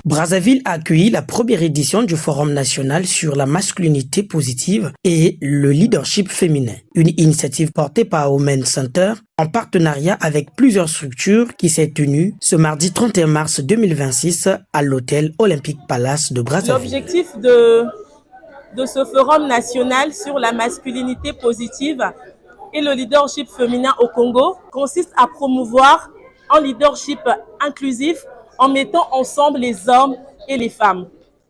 Brazzaville a accueilli la première édition du Forum national sur la masculinité positive et le leadership féminin, une initiative portée par Women Center en partenariat avec plusieurs structures qui s'est tenue ce mardi 31 mars 2026 à l'hôtel Olympique Palace de Brazzaville. L'objectif de ce Forum national sur la masculinité positive et le leadership féminin au Congo consiste à promouvoir un leadership inclusif en mettant ensemble les hommes et les femmes.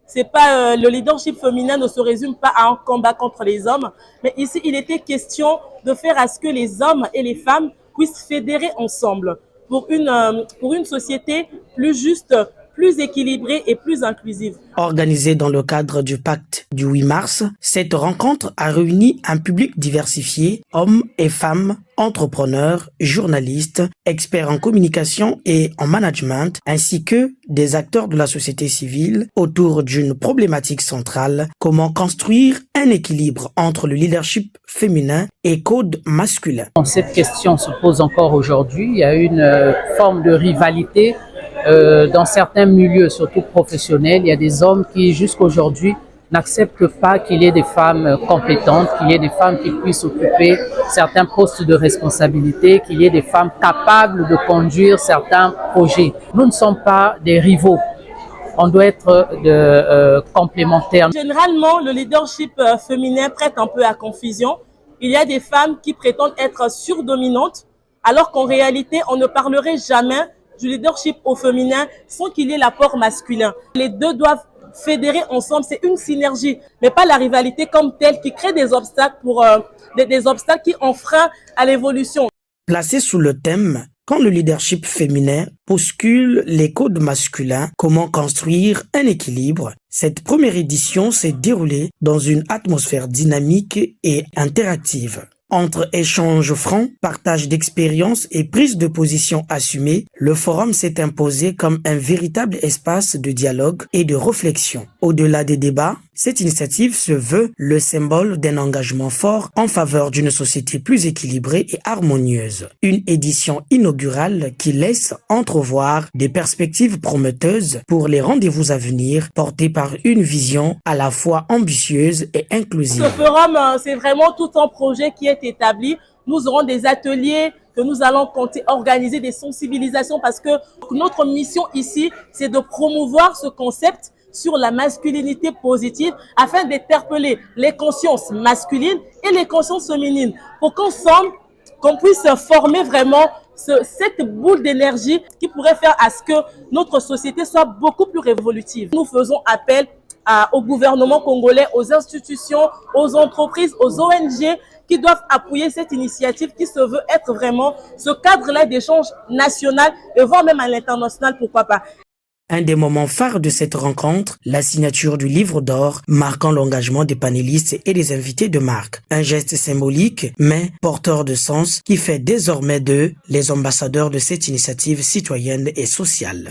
C'est pas le leadership féminin ne se résume pas à un combat contre les hommes, mais ici il était question de faire à ce que les hommes et les femmes puissent fédérer ensemble pour une société plus juste, plus équilibrée et plus inclusive. Organisée dans le cadre du pacte du 8 mars, cette rencontre a réuni un public diversifié, hommes et femmes, entrepreneurs, journalistes, experts en communication et en management, ainsi que des acteurs de la société civile autour d'une problématique centrale: comment construire un équilibre entre le leadership féminin et code masculin. Cette question se pose encore aujourd'hui. Il y a une forme de rivalité dans certains milieux, surtout professionnels. Il y a des hommes qui, jusqu'aujourd'hui, n'acceptent pas qu'il y ait des femmes compétentes, qu'il y ait des femmes qui puissent occuper certains postes de responsabilité, qu'il y ait des femmes capables de conduire certains projets. Nous ne sommes pas des rivaux. On doit être complémentaires. Généralement, le leadership féminin prête un peu à confusion. Il y a des femmes qui prétendent être surdominantes, alors qu'en réalité, on ne parlerait jamais du leadership au féminin sans qu'il y ait l'apport masculin. Les deux doivent fédérer ensemble, c'est une synergie, mais pas la rivalité comme telle qui crée des obstacles des obstacles qui enfreignent à l'évolution. Placé sous le thème « Quand le leadership féminin bouscule les codes masculins, comment construire un équilibre ?» Cette première édition s'est déroulée dans une atmosphère dynamique et interactive. Entre échanges francs, partage d'expériences et prise de position assumée, le forum s'est imposé comme un véritable espace de dialogue et de réflexion. Au-delà des débats, cette initiative se veut le symbole d'un engagement fort en faveur d'une société plus équilibrée et harmonieuse. Une édition inaugurale qui laisse entrevoir des perspectives prometteuses pour les rendez-vous à venir, portés par une vision à la fois ambitieuse et inclusive. Ce forum, c'est vraiment tout un projet qui est établi. Nous aurons des ateliers que nous allons compter, organiser des sensibilisations parce que notre mission ici, c'est de promouvoir ce concept sur la masculinité positive afin d'interpeller les consciences masculines et les consciences féminines pour qu'ensemble, qu'on puisse former vraiment cette boule d'énergie qui pourrait faire à ce que notre société soit beaucoup plus révolutive. Nous faisons appel au gouvernement congolais, aux institutions, aux entreprises, aux ONG qui doivent appuyer cette initiative qui se veut être vraiment ce cadre-là d'échange national et voire même à l'international, pourquoi pas. Un des moments phares de cette rencontre, la signature du livre d'or marquant l'engagement des panélistes et des invités de marque. Un geste symbolique, mais porteur de sens qui fait désormais d'eux les ambassadeurs de cette initiative citoyenne et sociale.